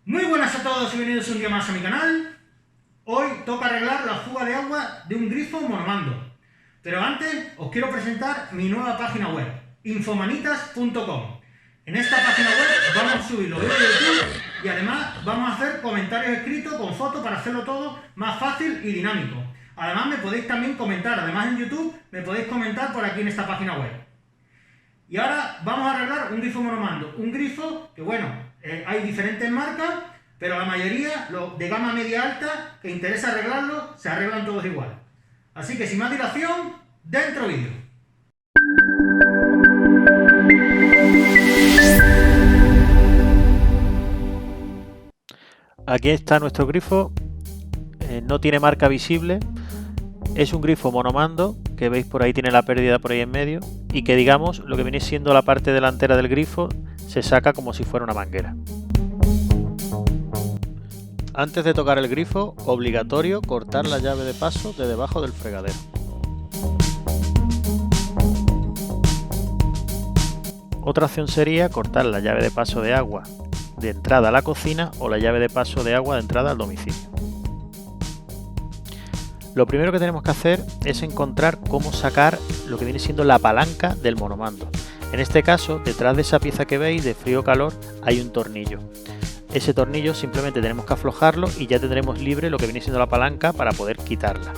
Muy buenas a todos y bienvenidos un día más a mi canal. Hoy toca arreglar la fuga de agua de un grifo monomando. Pero antes os quiero presentar mi nueva página web, infomanitas.com. En esta página web vamos a subir los vídeos de YouTube y además vamos a hacer comentarios escritos con fotos para hacerlo todo más fácil y dinámico. Además me podéis también comentar, además en YouTube me podéis comentar por aquí en esta página web. Y ahora vamos a arreglar un grifo monomando. Un grifo que bueno, hay diferentes marcas, pero la mayoría, los de gama media alta, que interesa arreglarlo, se arreglan todos igual. Así que sin más dilación, dentro vídeo. Aquí está nuestro grifo, no tiene marca visible, es un grifo monomando, que veis por ahí tiene la pérdida por ahí en medio, y que digamos, lo que viene siendo la parte delantera del grifo, se saca como si fuera una manguera. Antes de tocar el grifo, obligatorio cortar la llave de paso de debajo del fregadero. Otra opción sería cortar la llave de paso de agua de entrada a la cocina o la llave de paso de agua de entrada al domicilio. Lo primero que tenemos que hacer es encontrar cómo sacar lo que viene siendo la palanca del monomando. En este caso, detrás de esa pieza que veis de frío-calor hay un tornillo. Ese tornillo simplemente tenemos que aflojarlo y ya tendremos libre lo que viene siendo la palanca para poder quitarla.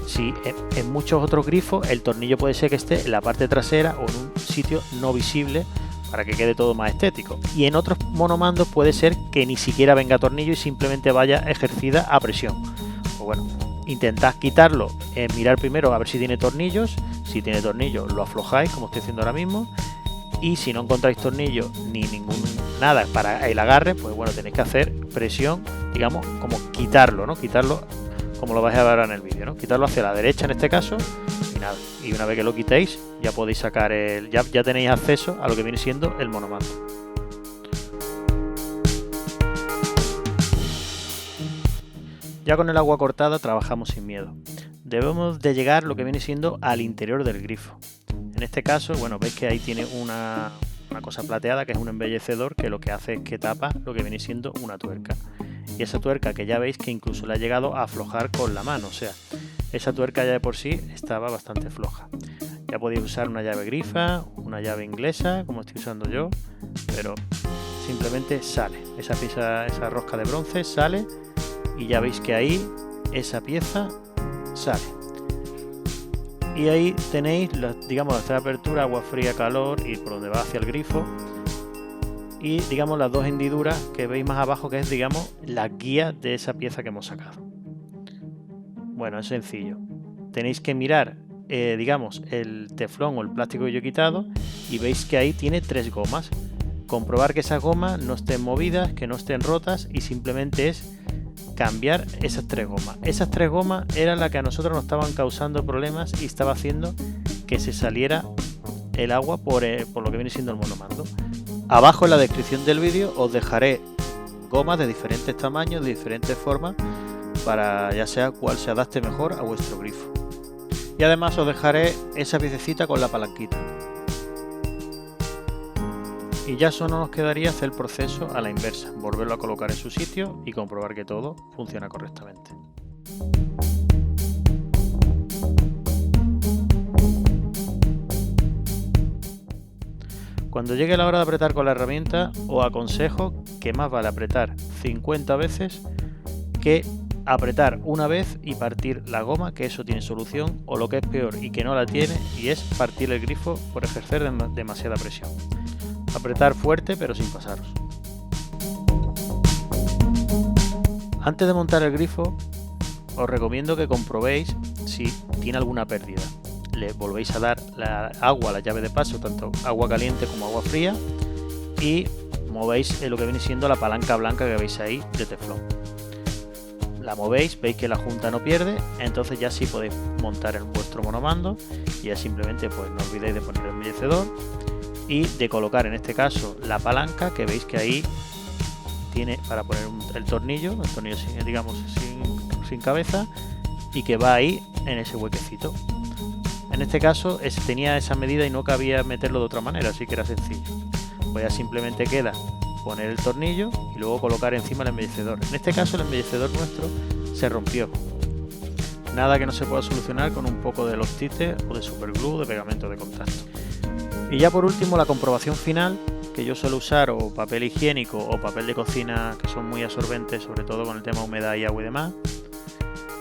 Si en muchos otros grifos el tornillo puede ser que esté en la parte trasera o en un sitio no visible para que quede todo más estético. Y en otros monomandos puede ser que ni siquiera venga tornillo y simplemente vaya ejercida a presión. Pues bueno, intentad quitarlo, mirar primero a ver si tiene tornillos. Si tiene tornillo lo aflojáis como estoy haciendo ahora mismo, y si no encontráis tornillo ni nada para el agarre, pues bueno, tenéis que hacer presión, digamos, como quitarlo, ¿no? Quitarlo como lo vais a ver ahora en el vídeo, ¿no? Quitarlo hacia la derecha en este caso y nada. Y una vez que lo quitéis ya podéis sacar ya tenéis acceso a lo que viene siendo el monomando. Ya con el agua cortada trabajamos sin miedo. Debemos de llegar lo que viene siendo al interior del grifo. En este caso, bueno, veis que ahí tiene una cosa plateada que es un embellecedor que lo que hace es que tapa lo que viene siendo una tuerca. Y esa tuerca que ya veis que incluso la he llegado a aflojar con la mano, o sea, esa tuerca ya de por sí estaba bastante floja. Ya podéis usar una llave grifa, una llave inglesa, como estoy usando yo, pero simplemente sale. Esa pieza, esa rosca de bronce sale y ya veis que ahí esa pieza sale. Y ahí tenéis digamos las tres aperturas, agua fría, calor, y por donde va hacia el grifo, y digamos las dos hendiduras que veis más abajo, que es digamos la guía de esa pieza que hemos sacado. Bueno, es sencillo, tenéis que mirar digamos el teflón o el plástico que yo he quitado y veis que ahí tiene tres gomas. Comprobar que esas gomas no estén movidas, que no estén rotas, y simplemente es cambiar esas tres gomas. Esas tres gomas eran las que a nosotros nos estaban causando problemas y estaba haciendo que se saliera el agua por lo que viene siendo el monomando. Abajo en la descripción del vídeo os dejaré gomas de diferentes tamaños, de diferentes formas, para ya sea cual se adapte mejor a vuestro grifo. Y además os dejaré esa piececita con la palanquita. Y ya solo nos quedaría hacer el proceso a la inversa, volverlo a colocar en su sitio y comprobar que todo funciona correctamente. Cuando llegue la hora de apretar con la herramienta, os aconsejo que más vale apretar 50 veces que apretar una vez y partir la goma, que eso tiene solución, o lo que es peor y que no la tiene, y es partir el grifo por ejercer demasiada presión. Apretar fuerte pero sin pasaros. Antes de montar el grifo os recomiendo que comprobéis si tiene alguna pérdida. Le volvéis a dar la agua a la llave de paso, tanto agua caliente como agua fría, y movéis lo que viene siendo la palanca blanca que veis ahí de teflón. La movéis, veis que la junta no pierde, entonces ya sí podéis montar en vuestro monomando, y ya simplemente pues no olvidéis de poner el embellecedor y de colocar en este caso la palanca, que veis que ahí tiene para poner el tornillo digamos sin cabeza, y que va ahí en ese huequecito. En este caso tenía esa medida y no cabía meterlo de otra manera, así que era sencillo. Pues ya simplemente queda poner el tornillo y luego colocar encima el embellecedor. En este caso el embellecedor nuestro se rompió. Nada que no se pueda solucionar con un poco de Loctite o de superglue, de pegamento de contacto. Y ya por último la comprobación final, que yo suelo usar o papel higiénico o papel de cocina, que son muy absorbentes, sobre todo con el tema humedad y agua y demás.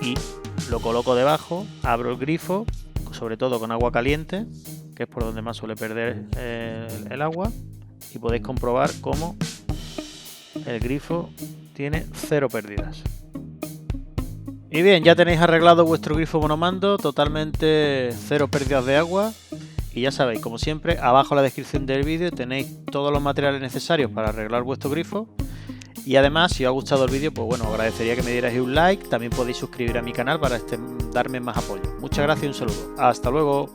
Y lo coloco debajo, abro el grifo, sobre todo con agua caliente, que es por donde más suele perder el agua, y podéis comprobar cómo el grifo tiene 0 pérdidas. Y bien, ya tenéis arreglado vuestro grifo monomando, totalmente 0 pérdidas de agua. Y ya sabéis, como siempre, abajo en la descripción del vídeo tenéis todos los materiales necesarios para arreglar vuestro grifo. Y además, si os ha gustado el vídeo, pues bueno, agradecería que me dierais un like. También podéis suscribir a mi canal para darme más apoyo. Muchas gracias y un saludo. Hasta luego.